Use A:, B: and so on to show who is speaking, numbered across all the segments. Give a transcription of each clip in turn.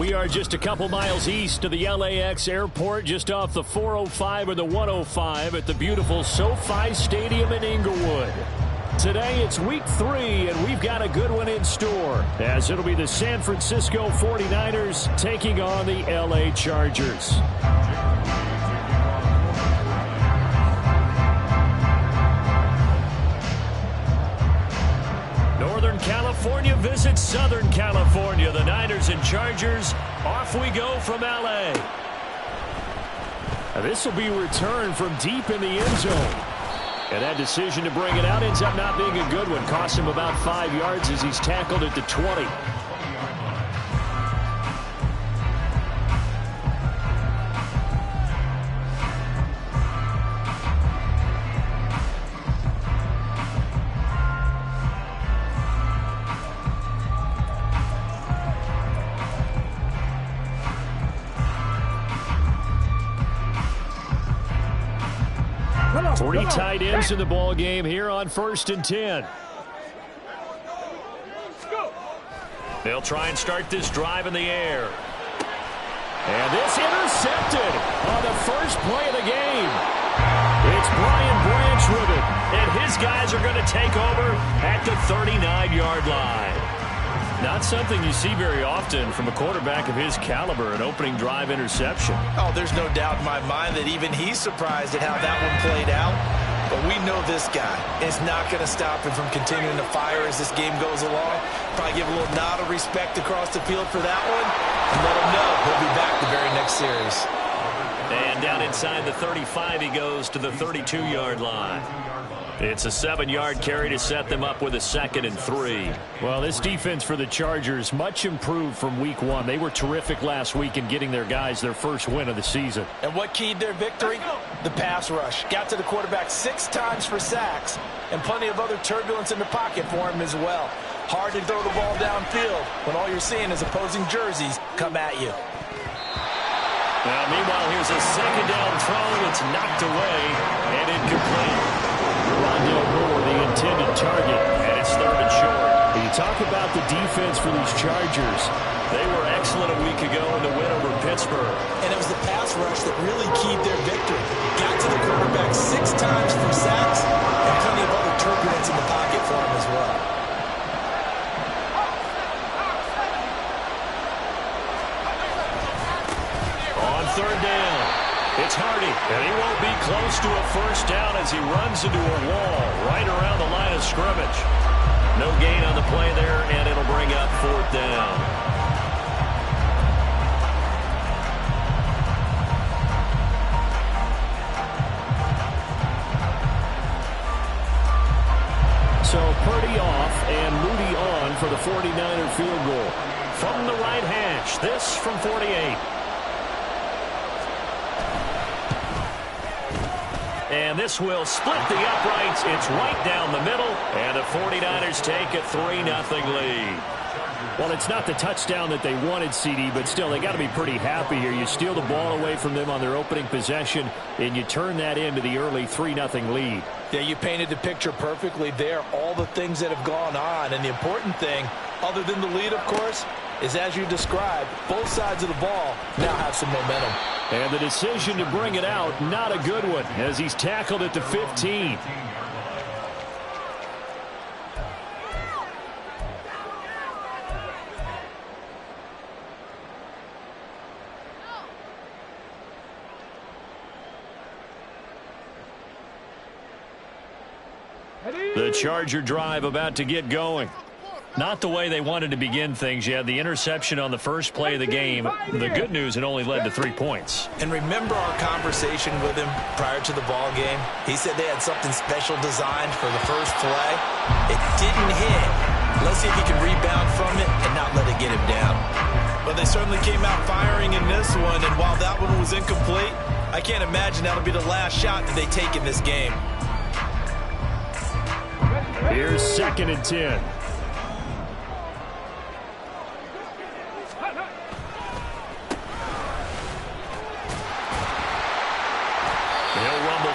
A: We are just a couple miles east of the LAX airport, just off the 405 or the 105 at the beautiful SoFi Stadium in Inglewood. Today it's week 3, and we've got a good one in store, as it'll be the San Francisco 49ers taking on the LA Chargers. Northern California visits Southern California. The Niners and Chargers, off we go from LA. This will be returned from deep in the end zone. And that decision to bring it out ends up not being a good one. Cost him about 5 yards as he's tackled at the 20. Three tight ends in the ball game here on 1st and 10. They'll try and start this drive in the air. And this intercepted on the first play of the game. It's Brian Branch with it, and his guys are going to take over at the 39-yard line. Not something you see very often from a quarterback of his caliber, an opening drive interception.
B: Oh, there's no doubt in my mind that even he's surprised at how that one played out. But we know this guy is not going to stop him from continuing to fire as this game goes along. Probably give a little nod of respect across the field for that one, and let him know he'll be back the very next series.
A: And down inside the 35, he goes to the 32-yard line. It's a 7-yard carry to set them up with a 2nd and 3. Well, this defense for the Chargers, much improved from week 1. They were terrific last week in getting their guys their first win of the season.
B: And what keyed their victory? The pass rush. Got to the quarterback 6 times for sacks, and plenty of other turbulence in the pocket for him as well. Hard to throw the ball downfield when all you're seeing is opposing jerseys come at you.
A: Now, meanwhile, here's a 2nd down throw. It's knocked away and incomplete. Rondale Moore, the intended target, and it's 3rd and short. You talk about the defense for these Chargers. They were excellent a week ago in the win over Pittsburgh.
B: And it was the pass rush that really keyed their victory. Got to the quarterback 6 times for sacks, and plenty of other turbulence in the pocket for him as well.
A: On 3rd down, it's Hardy, and he won't be close to a first down as he runs into a wall right around the line of scrimmage. No gain on the play there, and it'll bring up 4th down. So Purdy off and Moody on for the 49er field goal. From the right hash, this from 48. And this will split the uprights. It's right down the middle. And the 49ers take a 3-0 lead. Well, it's not the touchdown that they wanted, CD, but still, they got to be pretty happy here. You steal the ball away from them on their opening possession, and you turn that into the early 3-0 lead.
B: Yeah, you painted the picture perfectly there. All the things that have gone on. And the important thing, other than the lead, of course, is as you described, both sides of the ball now have some momentum.
A: And the decision to bring it out, not a good one, as he's tackled at the 15. The Charger drive about to get going. Not the way they wanted to begin things. You had the interception on the first play of the game. The good news, it only led to 3 points.
B: And remember our conversation with him prior to the ball game? He said they had something special designed for the first play. It didn't hit. Let's see if he can rebound from it and not let it get him down. But they certainly came out firing in this one, and while that one was incomplete, I can't imagine that'll be the last shot that they take in this game.
A: Here's 2nd and 10.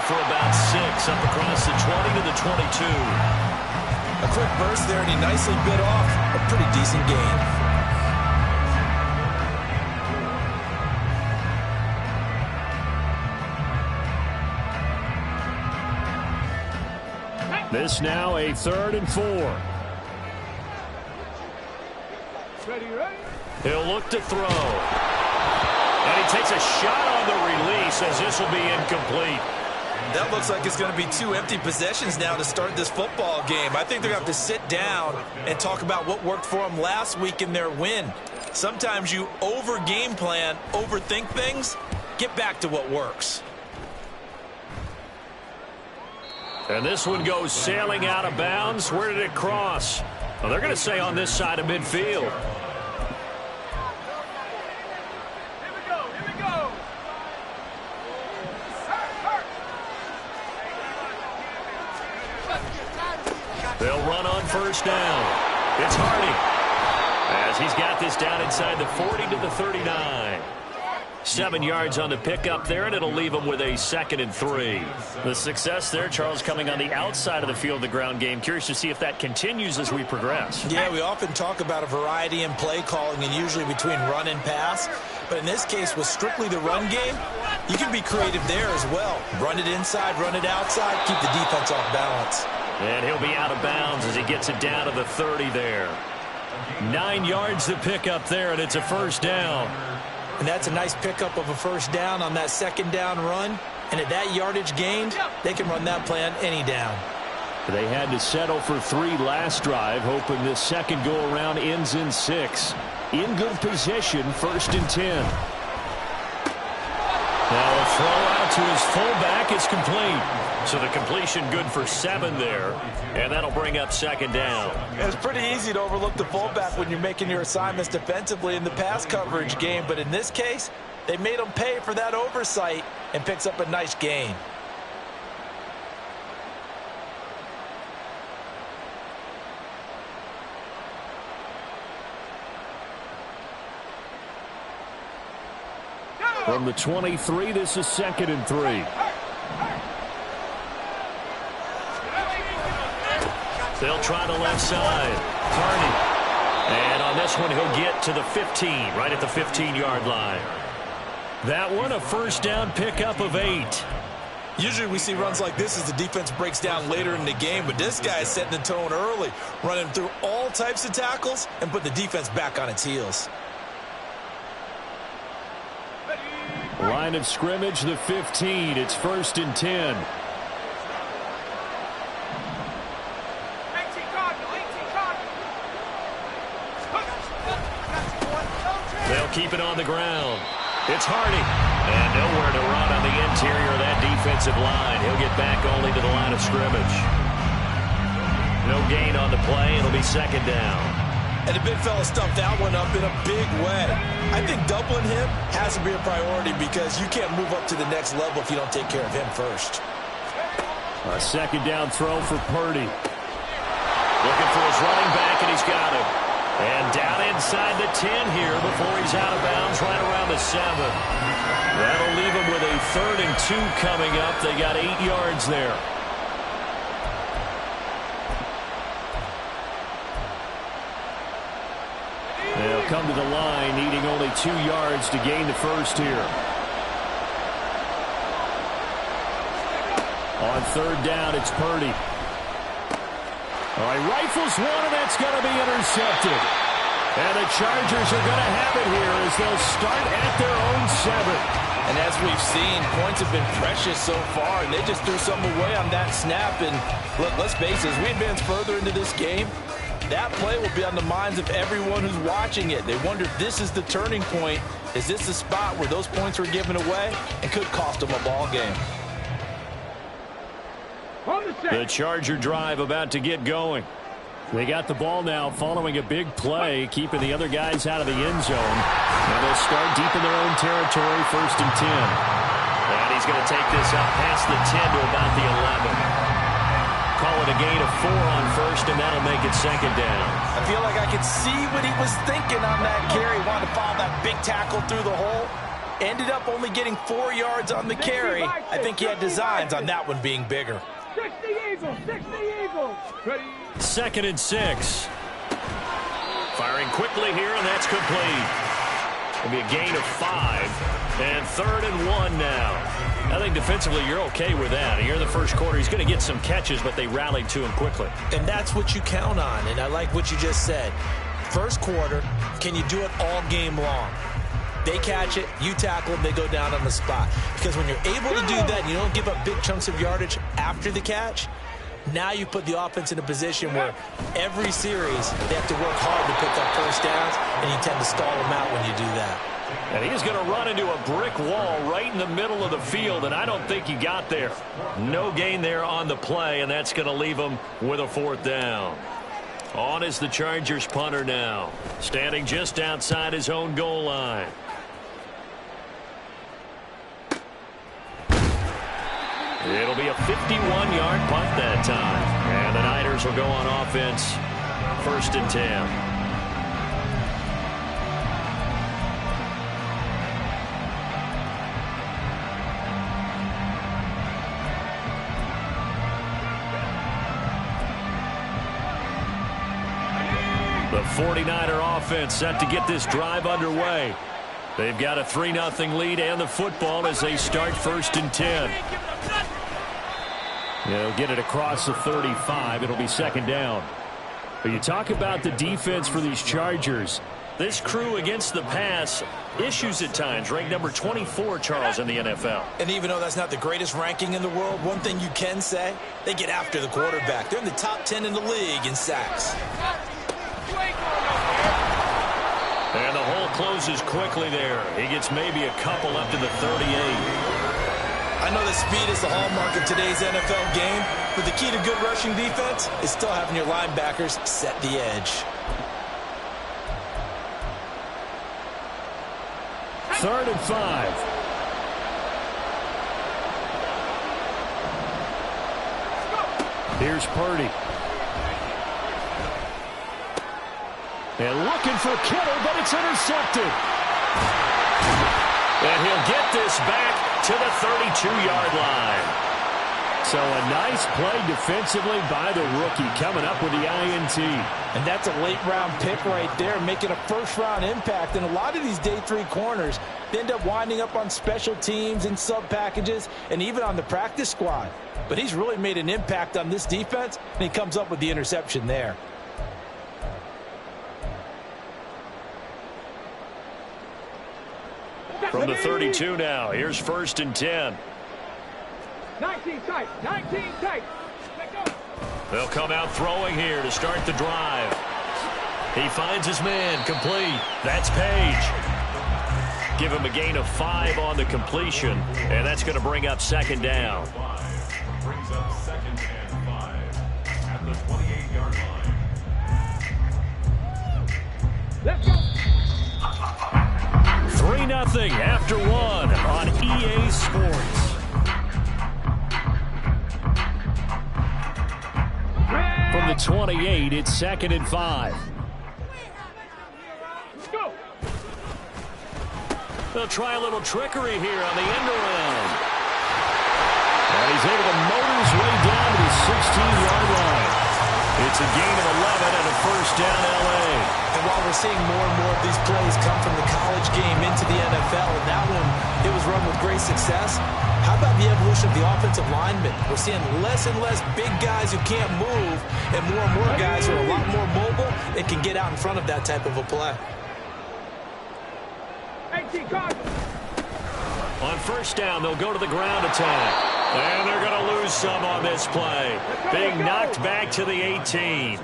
A: For about 6 up across the 20 to the 22.
B: A quick burst there, and he nicely bit off a pretty decent gain.
A: This now a 3rd and 4. He'll look to throw. And he takes a shot on the release as this will be incomplete.
B: That looks like it's going to be 2 empty possessions now to start this football game. I think they're going to have to sit down and talk about what worked for them last week in their win. Sometimes you over-game plan, overthink things, get back to what works.
A: And this one goes sailing out of bounds. Where did it cross? Well, they're going to say on this side of midfield. They'll run on 1st down. It's Hardy, as he's got this down inside the 40 to the 39. 7 yards on the pickup there, and it'll leave them with a 2nd and 3. The success there, Charles, coming on the outside of the field, the ground game. Curious to see if that continues as we progress.
B: Yeah, we often talk about a variety in play calling and usually between run and pass. But in this case, with strictly the run game, you can be creative there as well. Run it inside, run it outside, keep the defense off balance.
A: And he'll be out of bounds as he gets it down to the 30 there. 9 yards to pick up there, and it's a 1st down.
B: And that's a nice pickup of a 1st down on that 2nd down run. And at that yardage gained, they can run that play on any down.
A: They had to settle for 3 last drive, hoping this second go-around ends in 6. In good position, 1st and 10. Now a throw out to his fullback is complete. So the completion good for 7 there, and that'll bring up 2nd down.
B: It's pretty easy to overlook the fullback when you're making your assignments defensively in the pass coverage game, but in this case, they made him pay for that oversight and picks up a nice gain.
A: From the 23, this is 2nd and 3. They'll try the left side. Carney. And on this one, he'll get to the 15, right at the 15-yard line. That one, a 1st down pickup of 8.
B: Usually we see runs like this as the defense breaks down later in the game, but this guy is setting the tone early, running through all types of tackles and put the defense back on its heels.
A: Line of scrimmage, the 15. It's 1st and 10. They'll keep it on the ground. It's Hardy. And nowhere to run on the interior of that defensive line. He'll get back only to the line of scrimmage. No gain on the play. It'll be 2nd down.
B: And the big fella stuffed that one up in a big way. I think doubling him has to be a priority because you can't move up to the next level if you don't take care of him first.
A: A 2nd down throw for Purdy. Looking for his running back, and he's got him. And down inside the 10 here before he's out of bounds, right around the 7. That'll leave him with a 3rd and 2 coming up. They got 8 yards there. They'll come to the line, needing only 2 yards to gain the 1st here. On 3rd down, it's Purdy. All right, rifles one, and that's going to be intercepted. And the Chargers are going to have it here as they'll start at their own 7.
B: And as we've seen, points have been precious so far, and they just threw some away on that snap. And look, let's face it, as we advance further into this game, that play will be on the minds of everyone who's watching it. They wonder if this is the turning point. Is this the spot where those points were given away and could cost them a ball game?
A: The Charger drive about to get going. They got the ball now following a big play, keeping the other guys out of the end zone. Now they'll start deep in their own territory, 1st and 10. And he's going to take this up past the 10 to about the 11. Call it a gain of 4 on 1st, and that'll make it 2nd down.
B: I feel like I could see what he was thinking on that carry. Wanted to follow that big tackle through the hole. Ended up only getting 4 yards on the carry. I think he had designs on that one being bigger.
C: 60 Eagles, 60 Eagles. Ready.
A: 2nd and 6. Firing quickly here, and that's complete. It'll be a gain of 5. And 3rd and 1 now. I think defensively you're okay with that. Here in the first quarter, he's going to get some catches, but they rallied to him quickly.
B: And that's what you count on, and I like what you just said. First quarter, can you do it all game long? They catch it, you tackle them, they go down on the spot. Because when you're able to do that and you don't give up big chunks of yardage after the catch, now you put the offense in a position where every series they have to work hard to pick up first downs, and you tend to stall them out when you do that.
A: And he's going to run into a brick wall right in the middle of the field, and I don't think he got there. No gain there on the play, and that's going to leave him with a 4th down. On is the Chargers punter now, standing just outside his own goal line. It'll be a 51-yard punt that time. And the Niners will go on offense, 1st and 10. The 49er offense set to get this drive underway. They've got a 3-0 lead and the football as they start 1st and 10. They'll get it across the 35. It'll be 2nd down. But you talk about the defense for these Chargers. This crew against the pass, issues at times, ranked number 24, Charles, in the NFL.
B: And even though that's not the greatest ranking in the world, one thing you can say, they get after the quarterback. They're in the top 10 in the league in sacks.
A: And the hole closes quickly there. He gets maybe a couple up to the 38.
B: I know that speed is the hallmark of today's NFL game, but the key to good rushing defense is still having your linebackers set the edge.
A: 3rd and 5. Here's Purdy. And looking for Kittle, but it's intercepted. And he'll get this back to the 32-yard line. So a nice play defensively by the rookie, coming up with the INT.
D: And that's a late-round pick right there, making a first-round impact. And a lot of these day 3 corners, they end up winding up on special teams and sub-packages and even on the practice squad. But he's really made an impact on this defense, and he comes up with the interception there.
A: From the 32 now, here's 1st and 10.
C: 19 tight, 19 tight.
A: They'll come out throwing here to start the drive. He finds his man, complete. That's Page. Give him a gain of 5 on the completion, and that's going to bring up 2nd down.
E: Brings up 2nd and 5 at the 28-yard line.
C: Let's go.
A: 3-0 after 1 on EA Sports. From the 28, it's 2nd and 5.
C: Let's go.
A: They'll try a little trickery here on the end around. And he's able to motor his way down to the 16-yard line. It's a gain of 11 and a 1st down L.A.
B: And while we're seeing more and more of these plays come from the college game into the NFL, and that one, it was run with great success, how about the evolution of the offensive linemen? We're seeing less and less big guys who can't move, and more guys who are a lot more mobile and can get out in front of that type of a play.
C: 18 cards.
A: On 1st down, they'll go to the ground attack. And they're going to lose some on this play. Being knocked back to the 18.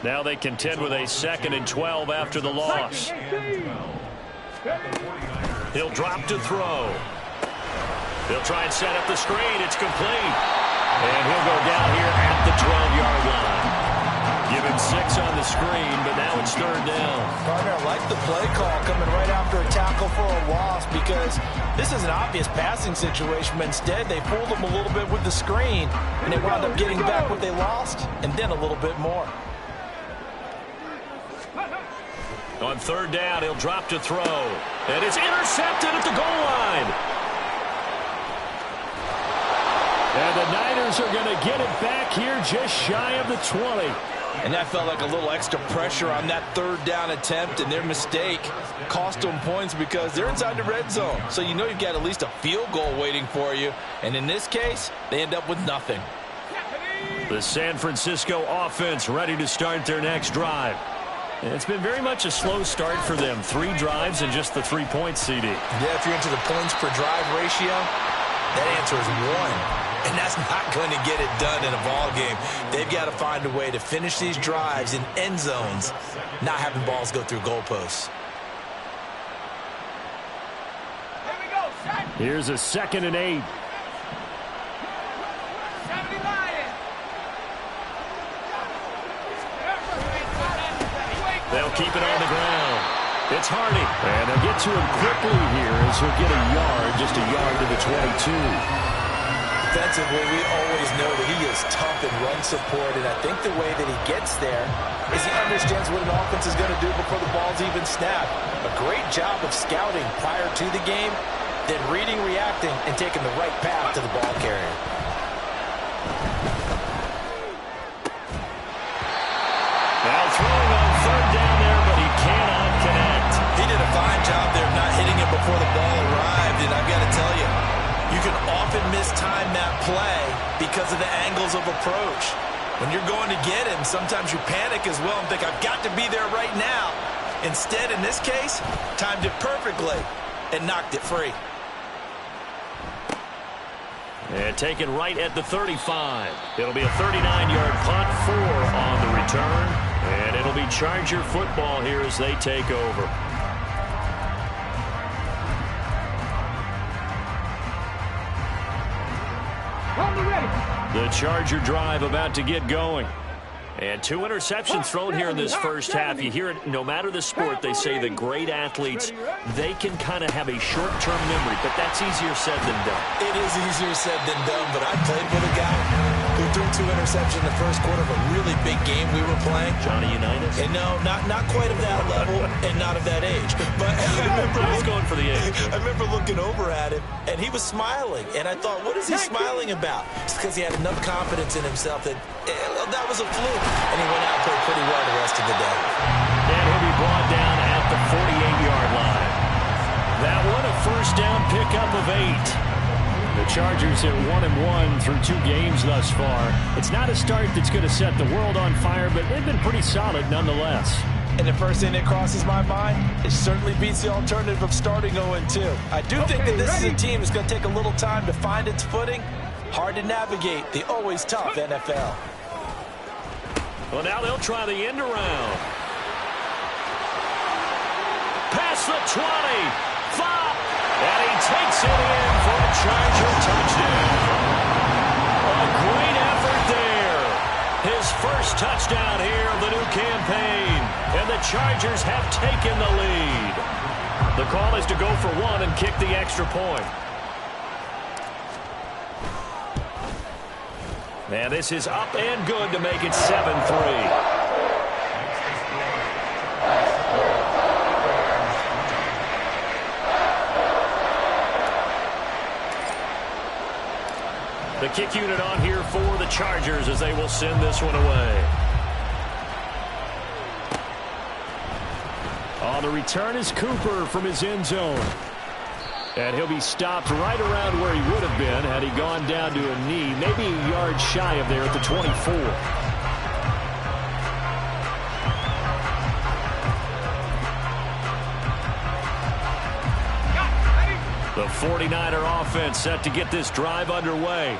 A: Now they contend with a 2nd and 12 after the loss. He'll drop to throw. He'll try and set up the screen. It's complete. And he'll go down here at the 12-yard line. Give him 6 on the screen, but now it's 3rd down.
D: Gardner, I like the play call coming right after a tackle for a loss, because this is an obvious passing situation, but instead they fooled them a little bit with the screen, and they wound up getting back what they lost and then a little bit more.
A: On 3rd down, he'll drop to throw. And it's intercepted at the goal line. And the Niners are going to get it back here just shy of the 20.
D: And that felt like a little extra pressure on that third down attempt, and their mistake cost them points because they're inside the red zone. So you know you've got at least a field goal waiting for you. And in this case, they end up with nothing.
A: The San Francisco offense ready to start their next drive. It's been very much a slow start for them. 3 drives and just the 3 points, CD.
B: Yeah, if you're into the points per drive ratio, that answer is 1. And that's not going to get it done in a ball game. They've got to find a way to finish these drives in end zones, not having balls go through goalposts.
C: Here we go, set.
A: Here's a 2nd and 8.
C: 70 Lions.
A: They'll keep it on the ground. It's Hardy. And they'll get to him quickly here as he'll get a yard, just a yard to the 22.
B: Defensively, we always know that he is tough in run support, and I think the way that he gets there is he understands what an offense is going to do before the ball's even snapped. A great job of scouting prior to the game, then reading, reacting, and taking the right path to the ball carrier.
A: Now throwing on 3rd down there, but he cannot connect.
B: He did a fine job there of not hitting it before the ball arrived, and I've got to tell you, you can often mistime that play because of the angles of approach. When you're going to get him, sometimes you panic as well and think, I've got to be there right now. Instead, in this case, timed it perfectly and knocked it free.
A: And taken right at the 35. It'll be a 39-yard punt, 4 on the return. And it'll be Charger football here as they take over. The Charger drive about to get going. And 2 interceptions thrown here in this first half. You hear it no matter the sport. They say the great athletes, they can kind of have a short-term memory, but that's easier said than done.
B: It is easier said than done, but I played with a guy who threw 2 interceptions in the first quarter of a really big game we were playing.
A: Johnny Unitas?
B: And no, not quite of that level and not of that age. But I remember
A: He's going for the age.
B: I remember looking over at him, and he was smiling. And I thought, what is he smiling about? It's because he had enough confidence in himself that that was a fluke. And he went out and played pretty well the rest of the day.
A: And he'll be brought down at the 48-yard line. That one, a first down pickup of 8. The Chargers at 1-1 through 2 games thus far. It's not a start that's going to set the world on fire, but they've been pretty solid nonetheless.
D: And the first thing that crosses my mind, it certainly beats the alternative of starting 0-2. I do think that this is a team that's going to take a little time to find its footing. Hard to navigate the always tough NFL.
A: Well, now they'll try the end around. Past the 20. 5. And he takes it in for a Charger touchdown. A great effort there. His first touchdown here of the new campaign. And the Chargers have taken the lead. The call is to go for 1 and kick the extra point. And this is up and good to make it 7-3. The kick unit on here for the Chargers as they will send this one away. On the return is Cooper from his end zone. And he'll be stopped right around where he would have been had he gone down to a knee, maybe a yard shy of there at the 24. The 49er offense set to get this drive underway.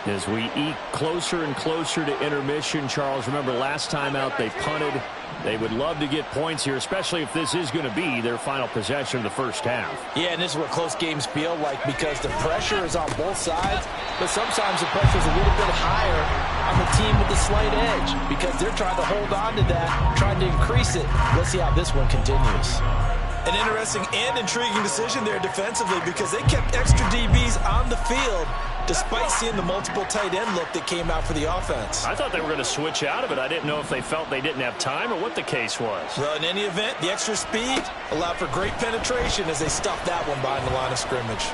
A: As we eke closer and closer to intermission, Charles, remember last time out they punted. They would love to get points here, especially if this is going to be their final possession of the first half.
D: Yeah, and this is what close games feel like because the pressure is on both sides, but sometimes the pressure is a little bit higher on the team with the slight edge because they're trying to hold on to that, trying to increase it. Let's see how this one continues.
B: An interesting and intriguing decision there defensively because they kept extra DBs on the field despite seeing the multiple tight end look that came out for the offense.
A: I thought they were going to switch out of it. I didn't know if they felt they didn't have time or what the case was.
B: Well, in any event, the extra speed allowed for great penetration as they stuffed that one behind the line of scrimmage.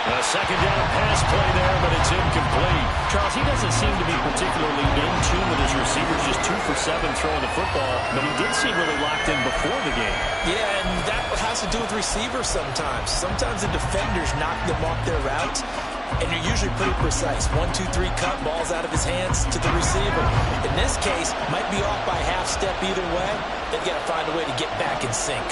A: A second down pass play there, but it's incomplete.
D: Charles, he doesn't seem to be particularly in tune with his receivers, just 2 for 7 throwing the football, but he did seem really locked in before the game.
B: Yeah, and that has to do with receivers sometimes. Sometimes the defenders knock them off their routes, and you're usually pretty precise. 1, 2, 3 cut, balls out of his hands to the receiver. In this case, might be off by half step either way. They've got to find a way to get back in sync.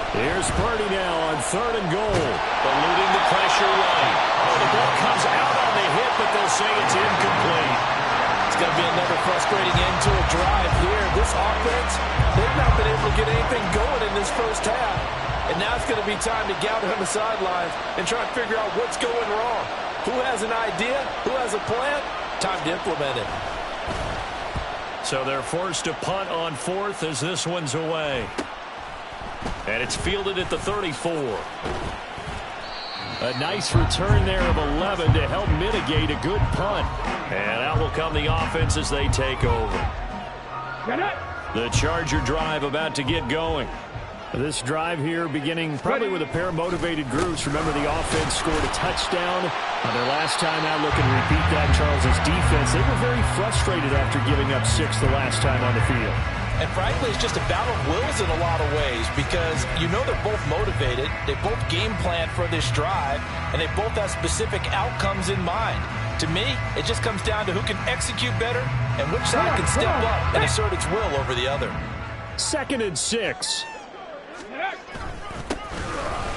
A: Here's Purdy now on 3rd and goal. Eluding the pressure right. Oh, the ball comes out on the hit, but they'll say it's incomplete.
D: It's going to be another frustrating end to a drive here. This offense, they've not been able to get anything going in this first half. And now it's going to be time to gather on the sidelines and try and figure out what's going wrong. Who has an idea? Who has a plan? Time to implement it.
A: So they're forced to punt on 4th as this one's away. And it's fielded at the 34. A nice return there of 11 to help mitigate a good punt. And out will come the offense as they take over. The Charger drive about to get going. This drive here beginning probably with a pair of motivated groups. Remember, the offense scored a touchdown on their last time out. Look and repeat that. Charles's defense, they were very frustrated after giving up 6 the last time on the field.
D: And frankly, it's just a battle of wills in a lot of ways because you know they're both motivated. They both game plan for this drive, and they both have specific outcomes in mind. To me, it just comes down to who can execute better and which side can step up and assert its will over the other.
A: 2nd and 6.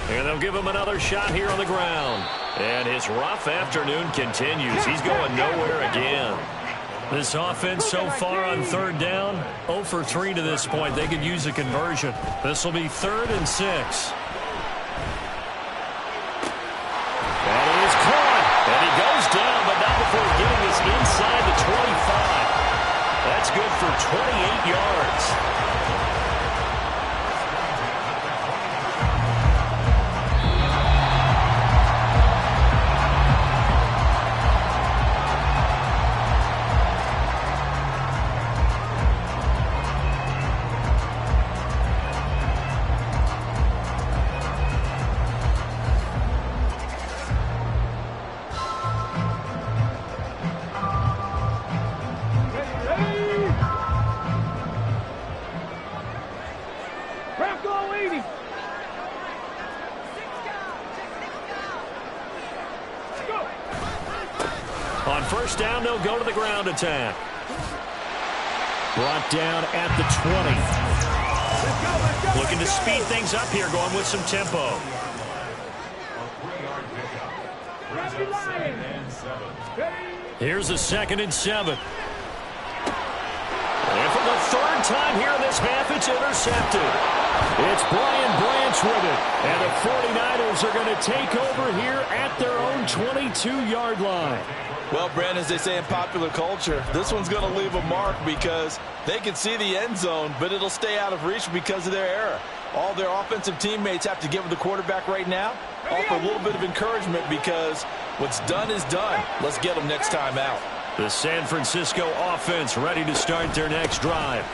A: And they'll give him another shot here on the ground. And his rough afternoon continues. He's going nowhere again. This offense so far on 3rd down, 0 for 3 to this point. They could use a conversion. This will be 3rd and 6. And he is caught. And he goes down, but not before getting us inside the 25. That's good for 28 yards. On 1st down, they'll go to the ground attack. Brought down at the 20. Looking to speed things up here, going with some tempo. Here's a 2nd and 7. And for the 3rd time here in this half, it's intercepted. It's Brian Branch with it. And the 49ers are going to take over here at their own 22-yard line.
D: Well, Brandon, as they say in popular culture, this one's going to leave a mark because they can see the end zone, but it'll stay out of reach because of their error. All their offensive teammates have to give the quarterback right now, offer a little bit of encouragement because what's done is done. Let's get them next time out.
A: The San Francisco offense ready to start their next drive.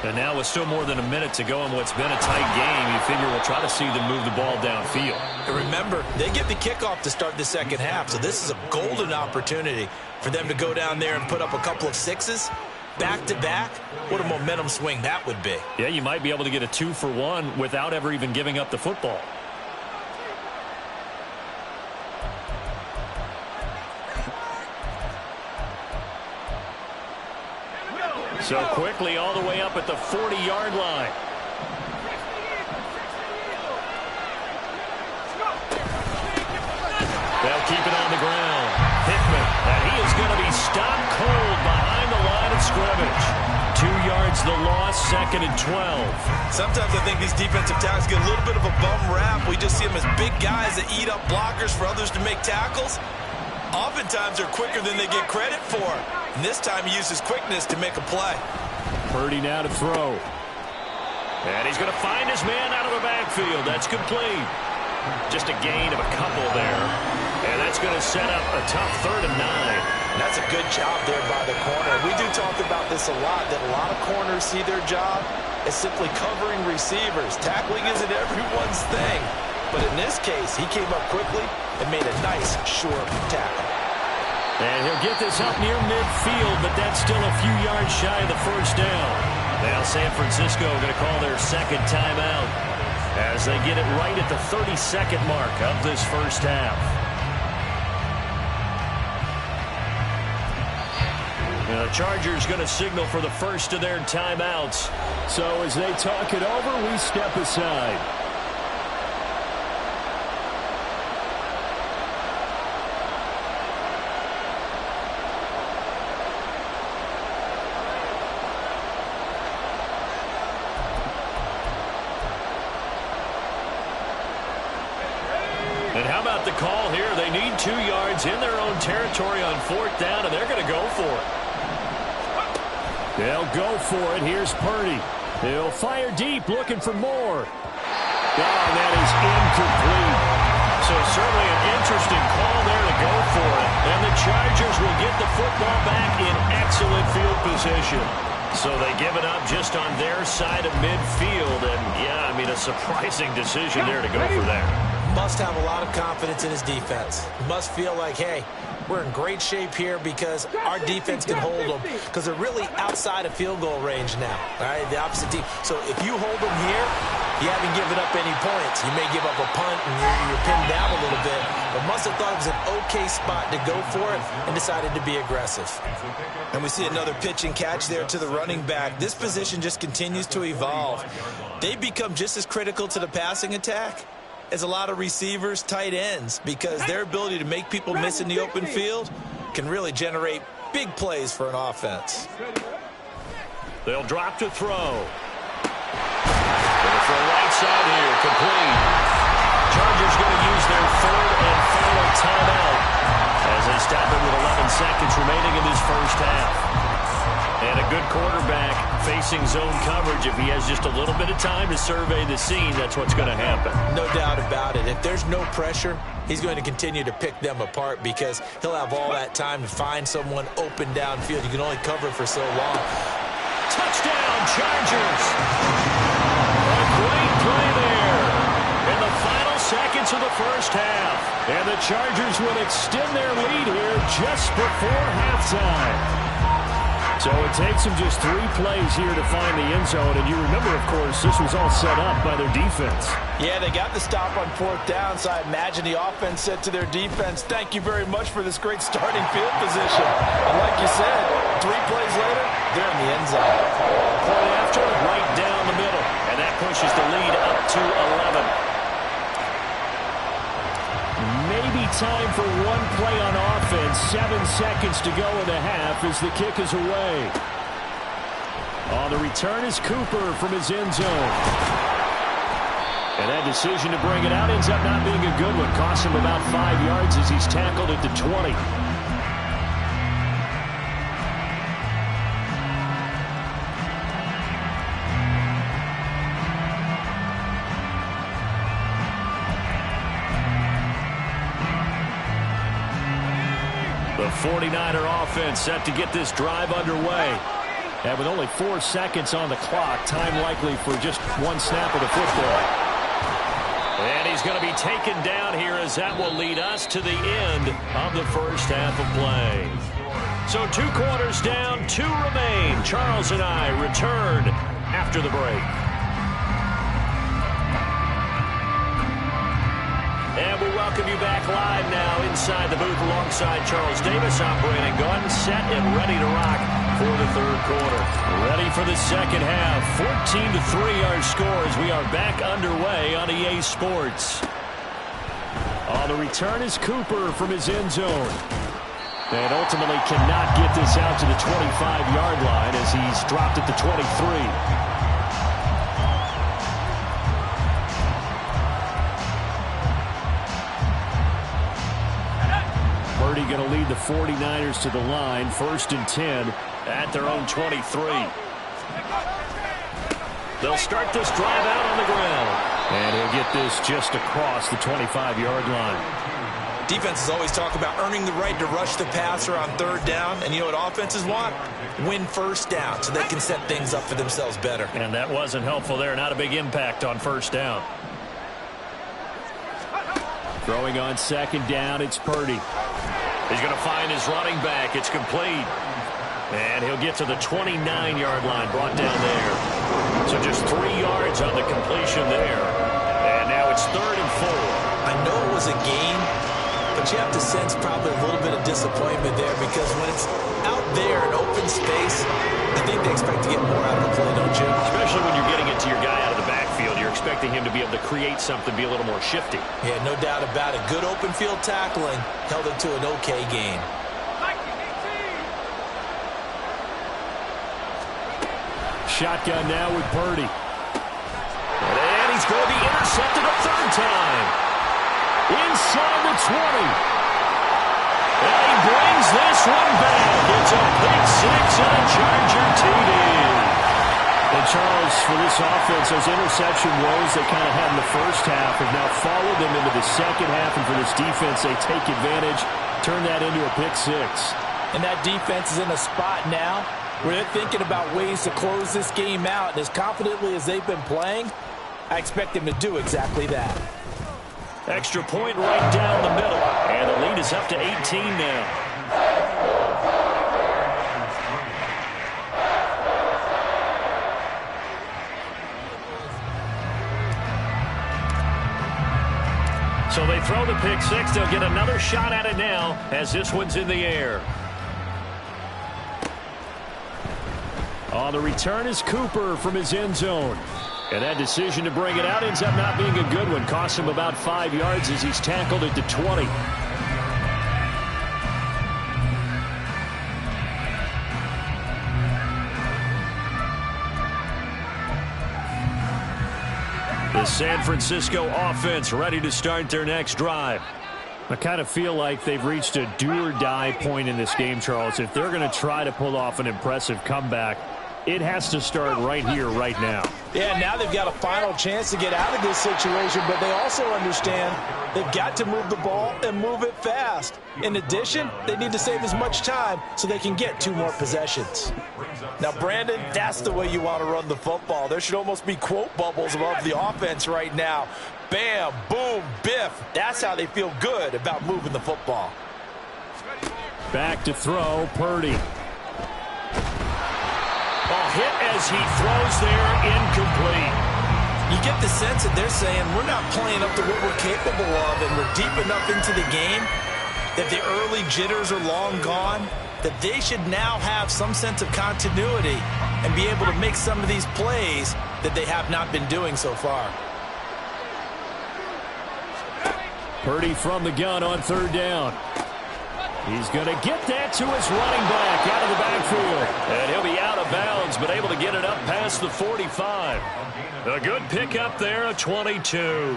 A: And now with still more than a minute to go in what's been a tight game, you figure we'll try to see them move the ball downfield.
B: And remember, they get the kickoff to start the 2nd half, so this is a golden opportunity for them to go down there and put up a couple of 6s back-to-back. What a momentum swing that would be.
A: Yeah, you might be able to get a 2 for 1 without ever even giving up the football. So quickly all the way up at the 40-yard line. They'll keep it on the ground. Hickman, and he is going to be stopped cold behind the line of scrimmage. 2 yards the loss, 2nd and 12.
B: Sometimes I think these defensive tackles get a little bit of a bum rap. We just see them as big guys that eat up blockers for others to make tackles. Oftentimes they're quicker than they get credit for. And this time he uses quickness to make a play.
A: Purdy now to throw. And he's going to find his man out of the backfield. That's complete. Just a gain of a couple there. And that's going to set up a tough 3rd and 9.
B: And that's a good job there by the corner. We do talk about this a lot, that a lot of corners see their job as simply covering receivers. Tackling isn't everyone's thing. But in this case, he came up quickly and made a nice, short tackle.
A: And he'll get this up near midfield, but that's still a few yards shy of the first down. Now San Francisco going to call their second timeout as they get it right at the 30-second mark of this first half. The Chargers going to signal for the first of their timeouts. So as they talk it over, we step aside. And how about the call here? They need 2 yards in their own territory on 4th down, and they're going to go for it. They'll go for it. Here's Purdy. He'll fire deep, looking for more. Oh, that is incomplete. So certainly an interesting call there to go for it. And the Chargers will get the football back in excellent field position. So they give it up just on their side of midfield. And, yeah, I mean, a surprising decision there to go for that.
B: Must have a lot of confidence in his defense. Must feel like, hey, we're in great shape here because our defense can hold them because they're really outside of field goal range now. All right, the opposite team. So if you hold them here, you haven't given up any points. You may give up a punt and you're pinned down a little bit, but must have thought it was an okay spot to go for it and decided to be aggressive. And we see another pitch and catch there to the running back. This position just continues to evolve. They become just as critical to the passing attack as a lot of receivers, tight ends, because their ability to make people miss in the open field can really generate big plays for an offense.
A: They'll drop to throw. Going for a right side here, complete. Chargers going to use their 3rd and final timeout as they stop it with 11 seconds remaining in this first half. And a good quarterback facing zone coverage. If he has just a little bit of time to survey the scene, that's what's going to happen.
B: No doubt about it. If there's no pressure, he's going to continue to pick them apart because he'll have all that time to find someone open downfield. You can only cover for so long.
A: Touchdown, Chargers! A great play there in the final seconds of the first half. And the Chargers will extend their lead here just before halftime. So it takes them just 3 plays here to find the end zone. And you remember, of course, this was all set up by their defense.
D: Yeah, they got the stop on 4th down, so I imagine the offense said to their defense, thank you very much for this great starting field position. And like you said, 3 plays later, they're in the end zone.
A: Point after, right down the middle. And that pushes the lead up to 11. Maybe time for 1 play on offense. 7 seconds to go in the half as the kick is away. On the return is Cooper from his end zone. And that decision to bring it out ends up not being a good one. Costs him about 5 yards as he's tackled at the 20. The 49er offense set to get this drive underway. And with only 4 seconds on the clock, time likely for just 1 snap of the football. And he's going to be taken down here as that will lead us to the end of the first half of play. So 2 quarters down, 2 remain. Charles and I return after the break. And we welcome you back live now inside the booth alongside Charles Davis. I'm Brandon Gaudin, set and ready to rock for the 3rd quarter. Ready for the second half. 14-3 our score as we are back underway on EA Sports. On the return is Cooper from his end zone. And ultimately cannot get this out to the 25-yard line as he's dropped at the 23. Purdy going to lead the 49ers to the line. 1st and 10 at their own 23. They'll start this drive out on the ground. And he'll get this just across the 25-yard line.
B: Defenses always talk about earning the right to rush the passer on 3rd down. And you know what offenses want? Win 1st down so they can set things up for themselves better.
A: And that wasn't helpful there. Not a big impact on 1st down. Throwing on second down, it's Purdy. He's going to find his running back. It's complete. And he'll get to the 29-yard line, brought down there. So just 3 yards on the completion there. And now it's 3rd and 4.
B: I know it was a gain, but you have to sense probably a little bit of disappointment there because when it's out there in open space, I think they expect to get more out of the play, don't you?
A: Especially when you're getting it to your guy out of the backfield. You're expecting him to be able to create something, be a little more shifty.
B: Yeah, no doubt about it. Good open field tackling held it to an okay gain.
A: Shotgun now with Purdy. And he's going to be intercepted a 3rd time. Inside the 20. And he brings this one back. It's a pick 6 and a Charger TD. And Charles, for this offense, those interception woes they kind of had in the first half have now followed them into the second half. And for this defense, they take advantage, turn that into a pick 6.
D: And that defense is in a spot now where they're thinking about ways to close this game out. And as confidently as they've been playing, I expect them to do exactly that.
A: Extra point right down the middle. And the lead is up to 18 now. So they throw the pick 6. They'll get another shot at it now as this one's in the air. On the return is Cooper from his end zone. And that decision to bring it out ends up not being a good one. Costs him about 5 yards as he's tackled at the 20. The San Francisco offense ready to start their next drive. I kind of feel like they've reached a do-or-die point in this game, Charles. If they're going to try to pull off an impressive comeback, it has to start right here, right now.
D: Yeah, now they've got a final chance to get out of this situation, but they also understand they've got to move the ball and move it fast. In addition, they need to save as much time so they can get 2 more possessions.
F: Now, Brandon, that's the way you want to run the football. There should almost be quote bubbles above the offense right now. Bam, boom, biff. That's how they feel good about moving the football.
A: Back to throw, Purdy. Hit as he throws there, incomplete.
B: You get the sense that they're saying we're not playing up to what we're capable of and we're deep enough into the game that the early jitters are long gone, that they should now have some sense of continuity and be able to make some of these plays that they have not been doing so far.
A: Purdy from the gun on 3rd down. He's going to get that to his running back out of the backfield. And he'll be out of bounds, but able to get it up past the 45. A good pickup there, a 22.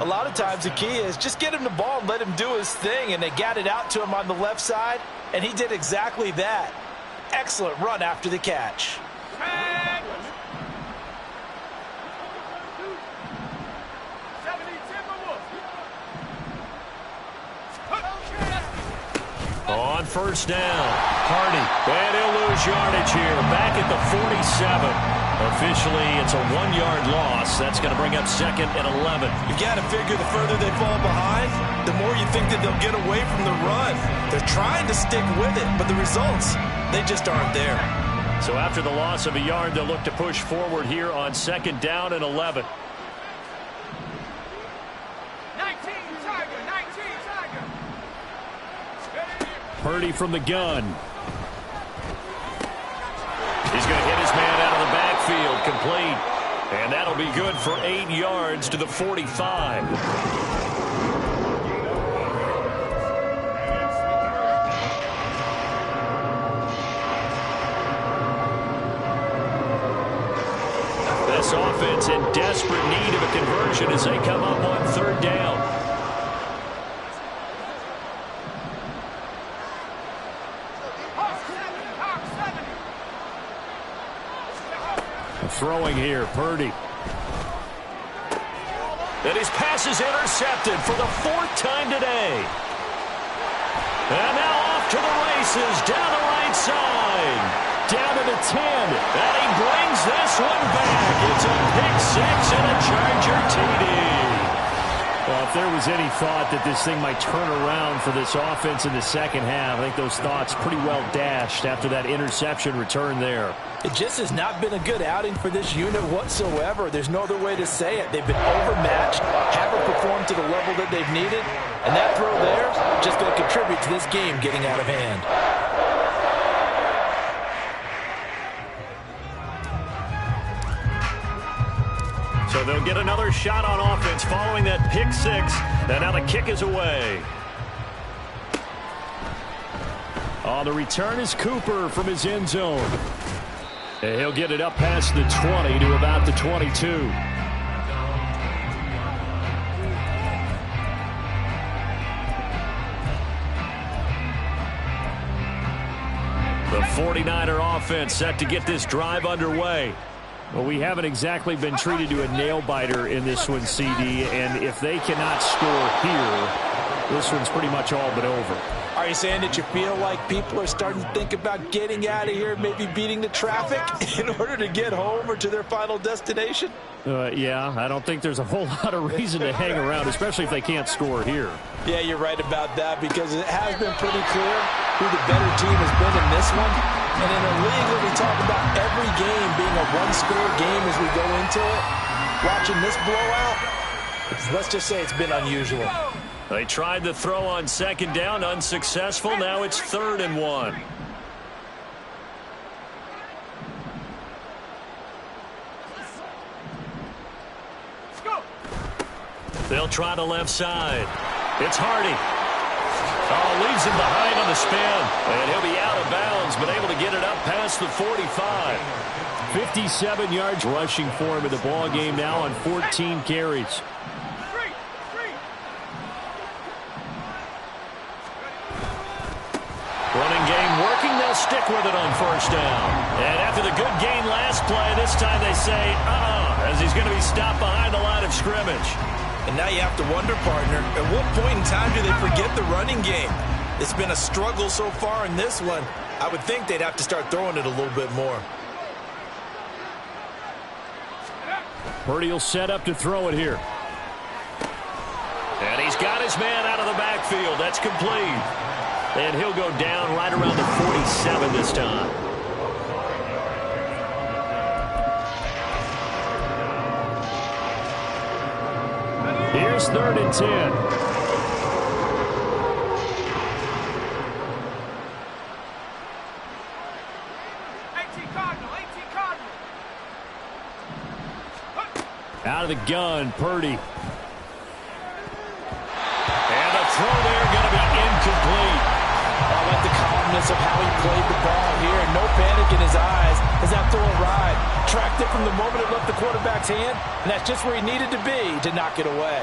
F: A lot of times the key is just get him the ball and let him do his thing, and they got it out to him on the left side, and he did exactly that. Excellent run after the catch.
A: On 1st down, Hardy. And he'll lose yardage here. Back at the 47. Officially, it's a 1-yard loss. That's going to bring up 2nd and 11.
F: You got to figure the further they fall behind, the more you think that they'll get away from the run. They're trying to stick with it, but the results, they just aren't there.
A: So after the loss of a yard, they'll look to push forward here on 2nd down and 11.
C: 19, Tiger, 19, Tiger.
A: Purdy from the gun. He's going to hit his man out of the backfield, complete. And that'll be good for 8 yards to the 45. This offense in desperate need of a conversion as they come up on 3rd down. Throwing here, Purdy. And his pass is intercepted for the 4th time today. And now off to the races, down the right side. Down to the 10. And he brings this one back. It's a pick 6 and a Charger TD. Well, if there was any thought that this thing might turn around for this offense in the second half, I think those thoughts pretty well dashed after that interception return there.
D: It just has not been a good outing for this unit whatsoever. There's no other way to say it. They've been overmatched, haven't performed to the level that they've needed, and that throw there is just going to contribute to this game getting out of hand.
A: So they'll get another shot on offense following that pick six. And now the kick is away. On the return is Cooper from his end zone. And he'll get it up past the 20 to about the 22. The 49er offense set to get this drive underway. Well, we haven't exactly been treated to a nail-biter in this one, CD, and if they cannot score here, this one's pretty much all but over.
D: Are you saying that you feel like people are starting to think about getting out of here, maybe beating the traffic in order to get home or to their final destination?
A: Yeah, I don't think there's a whole lot of reason to hang around, especially if they can't score here.
D: Yeah, you're right about that, because it has been pretty clear who the better team has been in this one. And in a league where we talk about every game being a one-score game as we go into it, watching this blowout, let's just say it's been unusual.
A: They tried the throw on second down, unsuccessful. Now it's 3rd and 1. They'll try the left side. It's Hardy. Oh, leaves him behind on the spin. And he'll be out of bounds, but able to get it up past the 45. 57 yards rushing for him in the ball game now on 14 carries. Running game working. They'll stick with it on 1st down. And after the good gain last play, this time they say, as he's going to be stopped behind the line of scrimmage.
B: And now you have to wonder, partner, at what point in time do they forget the running game? It's been a struggle so far in this one. I would think they'd have to start throwing it a little bit more.
A: Purdy will set up to throw it here. And he's got his man out of the backfield. That's complete. And he'll go down right around the 47 this time. Here's 3rd and 10. Out of the gun, Purdy. And the throw there going to be incomplete.
D: I like the calmness of how he played the ball here. No panic in his eyes as that throw arrived. Tracked it from the moment it left the quarterback's hand, and that's just where he needed to be to knock it away.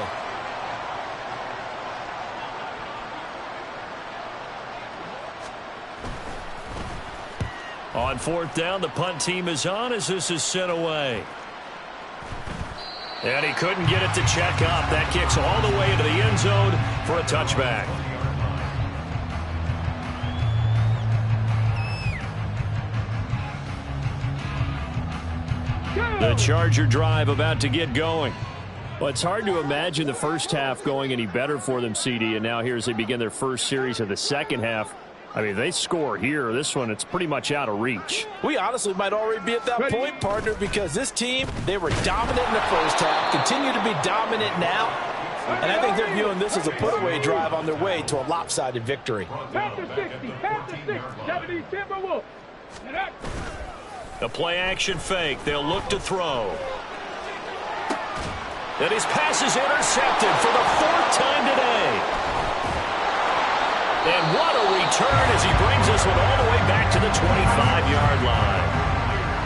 A: On 4th down, the punt team is on as this is sent away. And he couldn't get it to check up. That kicks all the way into the end zone for a touchback. The Charger drive about to get going. Well, it's hard to imagine the first half going any better for them, CD, and now here as they begin their first series of the second half. I mean, they score here. This one, it's pretty much out of reach.
D: We honestly might already be at that point, partner, because this team, they were dominant in the first half, continue to be dominant now, and I think they're viewing this as a put-away drive on their way to a lopsided victory.
C: Panther 60, Panther 60, Japanese Timberwolf.
A: The play-action fake. They'll look to throw. And his pass is intercepted for the 4th time today. And what a return as he brings this one all the way back to the 25-yard line.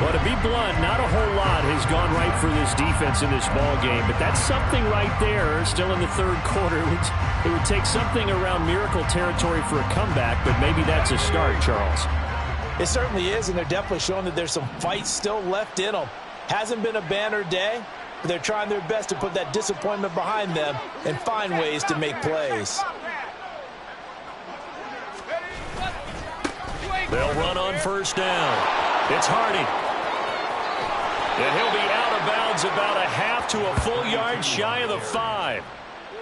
A: Well, to be blunt, not a whole lot has gone right for this defense in this ball game, but that's something right there still in the 3rd quarter. It would take something around miracle territory for a comeback, but maybe that's a start, Charles.
D: It certainly is, and they're definitely showing that there's some fight still left in them. Hasn't been a banner day, but they're trying their best to put that disappointment behind them and find ways to make plays.
A: They'll run on 1st down. It's Hardy. And he'll be out of bounds about a half to a full yard shy of the 5.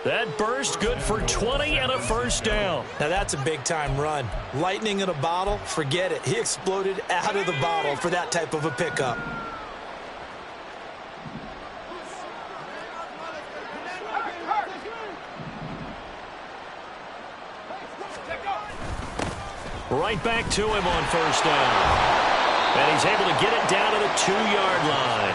A: That burst good for 20 and a first down.
F: Now that's a big-time run. Lightning in a bottle, forget it. He exploded out of the bottle for that type of a pickup.
A: Right back to him on first down. And he's able to get it down to the 2-yard line.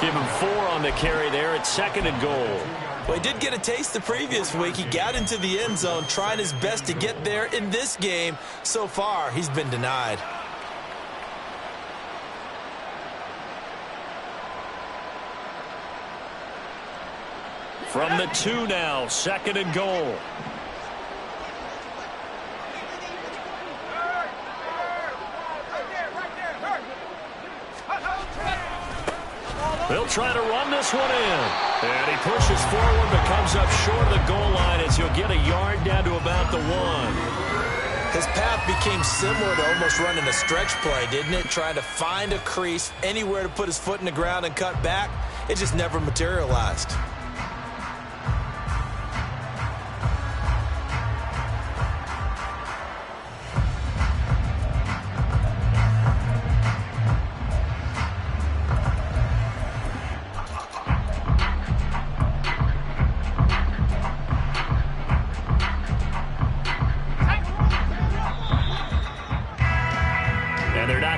A: Give him 4 on the carry there at 2nd and goal.
F: Well, he did get a taste the previous week. He got into the end zone, trying his best to get there in this game. So far, he's been denied.
A: From the 2 now, 2nd and goal. They'll try to run this one in. And he pushes forward but comes up short of the goal line as he'll get a yard down to about the 1.
F: His path became similar to almost running a stretch play, didn't it? Trying to find a crease, anywhere to put his foot in the ground and cut back. It just never materialized.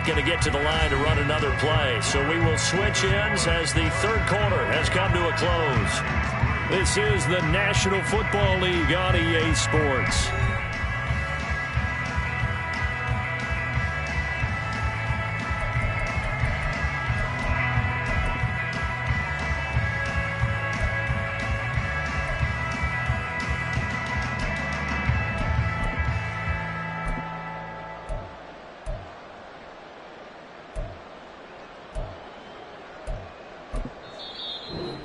A: Going to get to the line to run another play. So we will switch ends as the 3rd quarter has come to a close. This is the National Football League on EA Sports.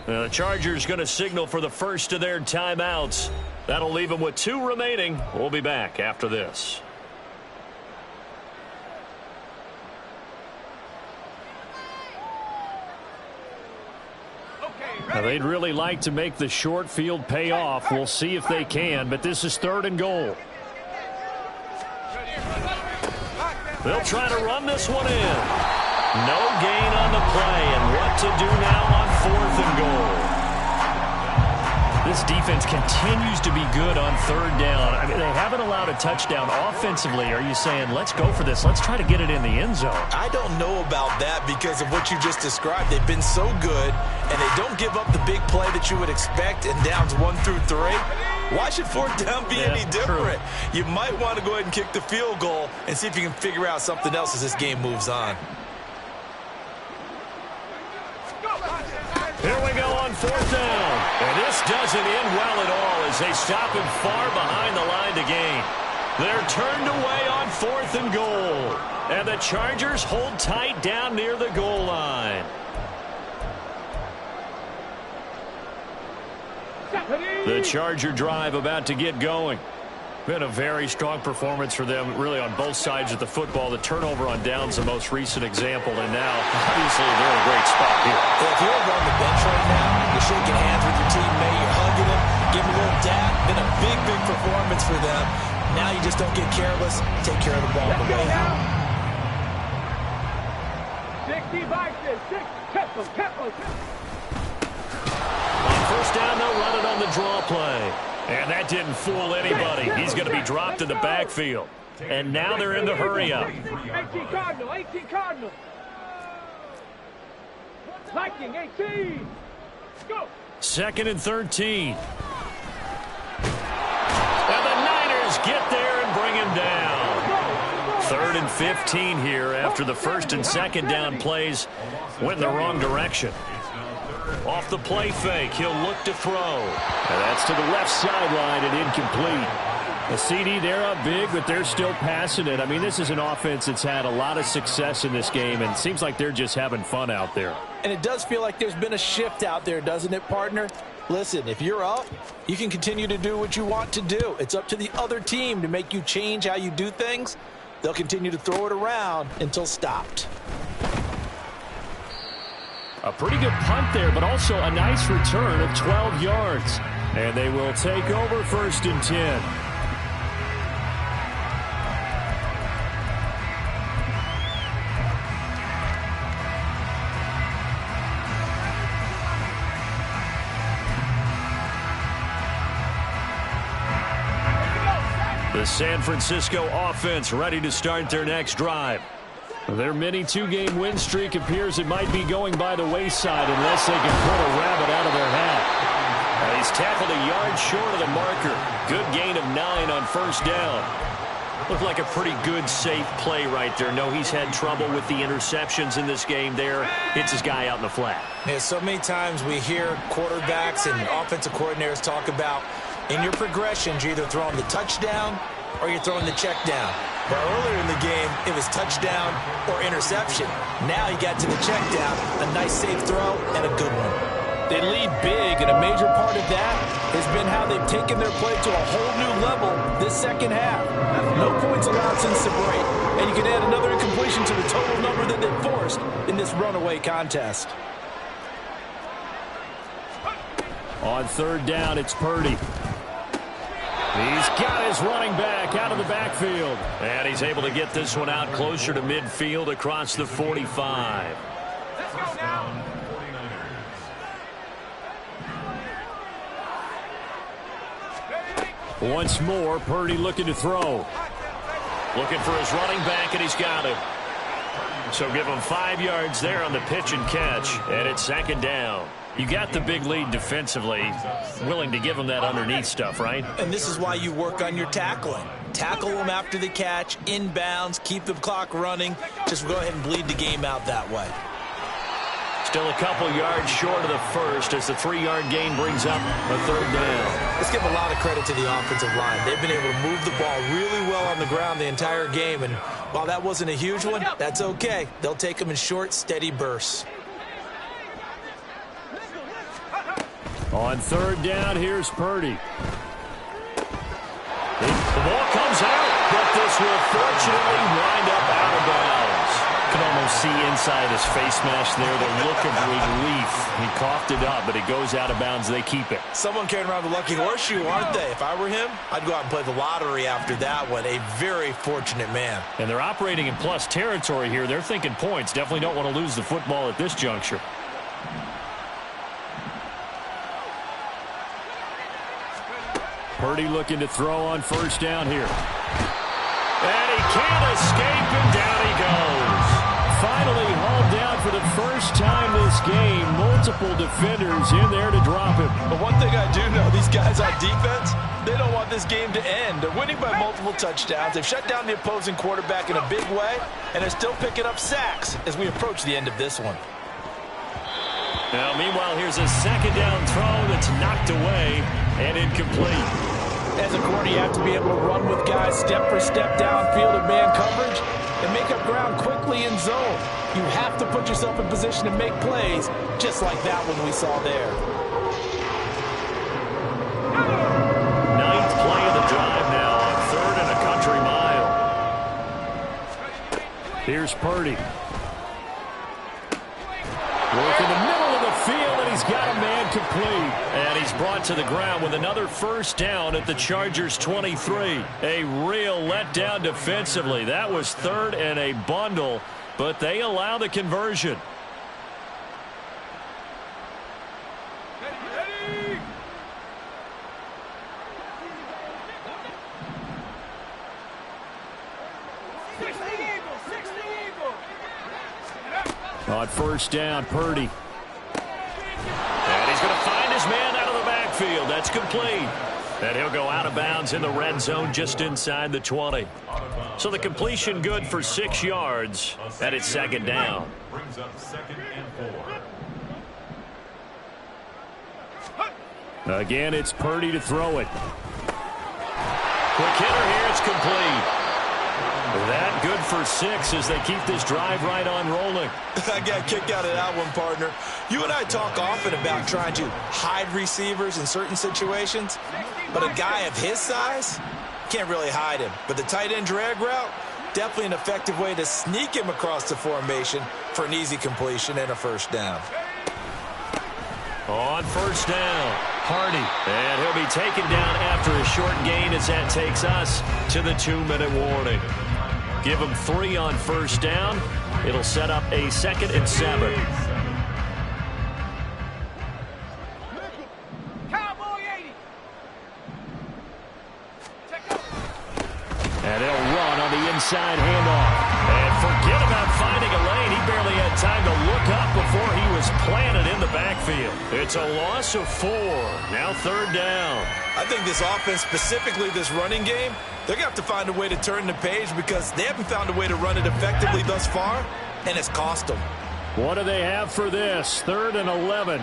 A: The Chargers going to signal for the first of their timeouts. That'll leave them with 2 remaining. We'll be back after this. Now, they'd really like to make the short field pay off. We'll see if they can, but this is 3rd and goal. They'll try to run this one in. No gain on the play, and what to do now on 4th and goal. This defense continues to be good on 3rd down. I mean, they haven't allowed a touchdown offensively. Are you saying, let's go for this, let's try to get it in the end zone?
F: I don't know about that because of what you just described. They've been so good, and they don't give up the big play that you would expect in downs 1 through 3. Why should 4th down be any different? True. You might want to go ahead and kick the field goal and see if you can figure out something else as this game moves on.
A: Here we go on 4th down. And this doesn't end well at all as they stop him far behind the line to gain. They're turned away on 4th and goal. And the Chargers hold tight down near the goal line. The Charger drive about to get going. Been a very strong performance for them, really, on both sides of the football. The turnover on downs, the most recent example, and now, obviously, they're in a great spot here.
F: Well, if you're over on the bench right now, you're shaking hands with your teammate, you're hugging him, giving a little dap. Been a big, big performance for them. Now you just don't get careless. Take care of the ball on the way out.
C: 60 Vikings, 6, tempo.
A: On 1st down, they'll run it on the draw play. And that didn't fool anybody. He's going to be dropped in the backfield. And now they're in the hurry-up.
C: 18 Cardinal. Viking, 18. Go.
A: 2nd and 13. And the Niners get there and bring him down. 3rd and 15 here after the 1st and 2nd down plays went in the wrong direction. Off the play fake, he'll look to throw. And that's to the left sideline and incomplete. The CD, they're up big, but they're still passing it. I mean, this is an offense that's had a lot of success in this game, and it seems like they're just having fun out there.
D: And it does feel like there's been a shift out there, doesn't it, partner? Listen, if you're up, you can continue to do what you want to do. It's up to the other team to make you change how you do things. They'll continue to throw it around until stopped.
A: A pretty good punt there, but also a nice return of 12 yards. And they will take over 1st and 10. The San Francisco offense ready to start their next drive. Their mini 2-game win streak appears it might be going by the wayside unless they can pull a rabbit out of their hat. He's tackled a yard short of the marker. Good gain of 9 on 1st down. Looked like a pretty good, safe play right there. No, he's had trouble with the interceptions in this game there. Hits his guy out in the flat.
B: Yeah, so many times we hear quarterbacks and offensive coordinators talk about in your progressions, you're either throwing the touchdown or you're throwing the check down. But earlier in the game, it was touchdown or interception. Now he got to the check down, a nice safe throw, and a good one.
D: They lead big, and a major part of that has been how they've taken their play to a whole new level this second half. No points allowed since the break, and you can add another incompletion to the total number that they forced in this runaway contest.
A: On 3rd down, it's Purdy. He's got his running back out of the backfield. And he's able to get this one out closer to midfield across the 45.
C: Let's go now.
A: Once more, Purdy looking to throw. Looking for his running back, and he's got him. So give him 5 yards there on the pitch and catch. And it's 2nd down. You got the big lead defensively, willing to give them that underneath stuff, right?
B: And this is why you work on your tackling. Tackle them after the catch, inbounds, keep the clock running. Just go ahead and bleed the game out that way.
A: Still a couple yards short of the first as the 3-yard gain brings up a 3rd down.
B: Let's give a lot of credit to the offensive line. They've been able to move the ball really well on the ground the entire game. And while that wasn't a huge one, that's okay. They'll take them in short, steady bursts.
A: On 3rd down, here's Purdy. The ball comes out, but this will fortunately wind up out of bounds. You can almost see inside his face mask there the look of relief. He coughed it up, but it goes out of bounds. They keep it.
B: Someone carrying around the lucky horseshoe, aren't they? If I were him, I'd go out and play the lottery after that one. A very fortunate man.
A: And they're operating in plus territory here. They're thinking points. Definitely don't want to lose the football at this juncture. Purdy looking to throw on 1st down here. And he can't escape, and down he goes. Finally hauled down for the first time this game. Multiple defenders in there to drop him.
D: But one thing I do know, these guys on defense, they don't want this game to end. They're winning by multiple touchdowns. They've shut down the opposing quarterback in a big way, and they're still picking up sacks as we approach the end of this one.
A: Now, meanwhile, here's a 2nd down throw that's knocked away and incomplete.
D: As a corner, you have to be able to run with guys step for step downfield in man coverage and make up ground quickly in zone. You have to put yourself in position to make plays, just like that one we saw there.
A: 9th play of the drive now on 3rd and a country mile. Here's Purdy. Work in the middle of the field, and he's got a man complete. And he's brought to the ground with another 1st down at the Chargers' 23. A real letdown defensively. That was 3rd and a bundle, but they allow the conversion. On 1st down, Purdy. And he's going to find his man out of the backfield. That's complete. And he'll go out of bounds in the red zone just inside the 20. So the completion good for 6 yards, and it's 2nd down.
E: Brings up 2nd and 4.
A: Again, it's Purdy to throw it. Quick hitter here, it's complete. That good for 6 as they keep this drive right on rolling.
B: I got kicked out of that one, partner. You and I talk often about trying to hide receivers in certain situations, but a guy of his size can't really hide him. But the tight end drag route, definitely an effective way to sneak him across the formation for an easy completion and a 1st down.
A: On 1st down. Hardy. And he'll be taken down after a short gain as that takes us to the 2-minute warning. Give him 3 on first down. It'll set up a 2nd and 7. And they'll run on the inside handoff. And forget about finding a lane. He barely had time to look up before he was planted in the backfield. It's a loss of 4. Now 3rd down.
B: I think this offense, specifically this running game, they're going to have to find a way to turn the page because they haven't found a way to run it effectively thus far, and it's cost them.
A: What do they have for this? 3rd and 11.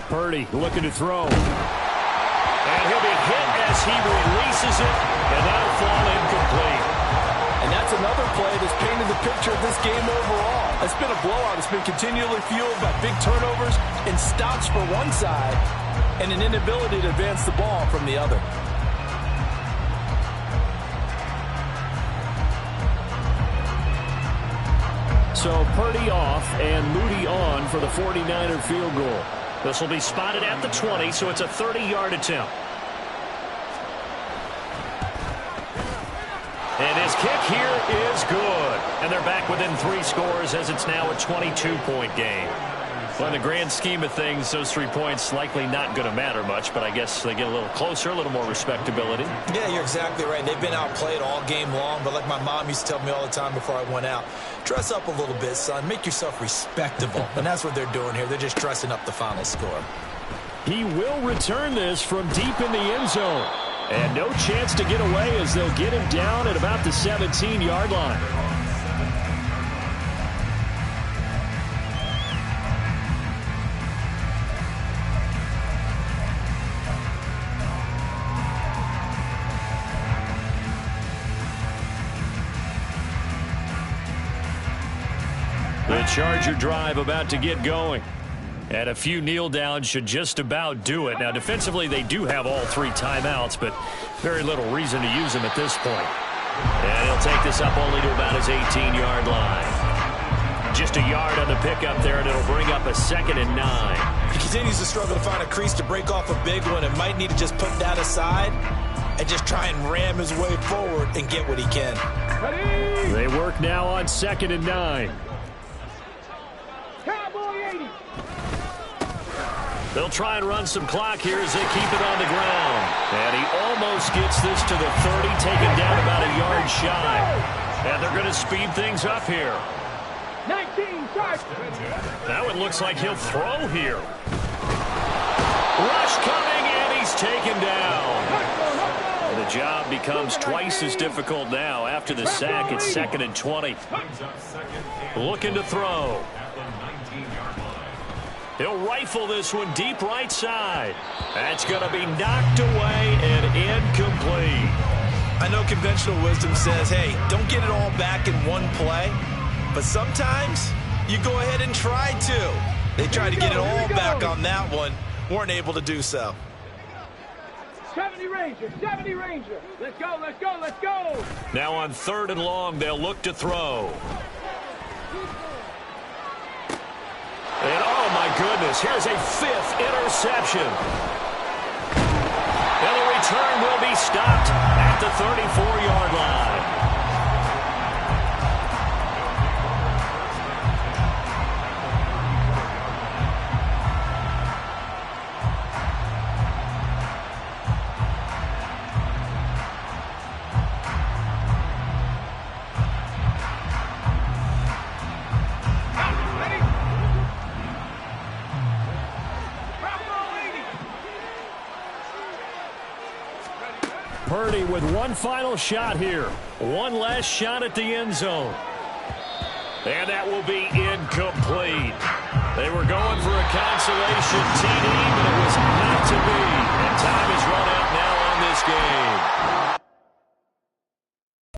A: Purdy looking to throw. And he'll be hit as he releases it, and that'll fall incomplete.
D: And that's another play that's painted the picture of this game overall. It's been a blowout. It's been continually fueled by big turnovers and stops for one side and an inability to advance the ball from the other.
A: So Purdy off and Moody on for the 49er field goal. This will be spotted at the 20, so it's a 30-yard attempt. And his kick here is good. And they're back within 3 scores as it's now a 22-point game. Well, in the grand scheme of things, those 3 points likely not going to matter much, but I guess they get a little closer, a little more respectability.
B: Yeah, you're exactly right. They've been outplayed all game long, but like my mom used to tell me all the time before I went out, dress up a little bit, son. Make yourself respectable. And that's what they're doing here. They're just dressing up the final score.
A: He will return this from deep in the end zone. And no chance to get away as they'll get him down at about the 17-yard line. The Charger drive about to get going. And a few kneel downs should just about do it. Now, defensively, they do have all 3 timeouts, but very little reason to use them at this point. And he'll take this up only to about his 18-yard line. Just a yard on the pickup there, and it'll bring up a 2nd and 9.
B: He continues to struggle to find a crease to break off a big one and might need to just put that aside and just try and ram his way forward and get what he can.
A: They work now on 2nd and 9. They'll try and run some clock here as they keep it on the ground. And he almost gets this to the 30, taken down about a yard shy. And they're going to speed things up here.
C: 19, start.
A: Now it looks like he'll throw here. Rush coming, and he's taken down. And the job becomes twice as difficult now. After the sack, it's 2nd and 20. Looking to throw. He'll rifle this one deep right side. That's going to be knocked away and incomplete.
B: I know conventional wisdom says, hey, don't get it all back in one play. But sometimes you go ahead and try to. They tried to get it all back on that one. Weren't able to do so.
C: 70 Ranger, 70 Ranger. Let's go, let's go, let's go.
A: Now on 3rd and long, they'll look to throw. And oh my goodness, here's a 5th interception. And the return will be stopped at the 34-yard line. Purdy with one final shot here. One last shot at the end zone. And that will be incomplete. They were going for a consolation TD, but it was not to be. And time is run out now on this game.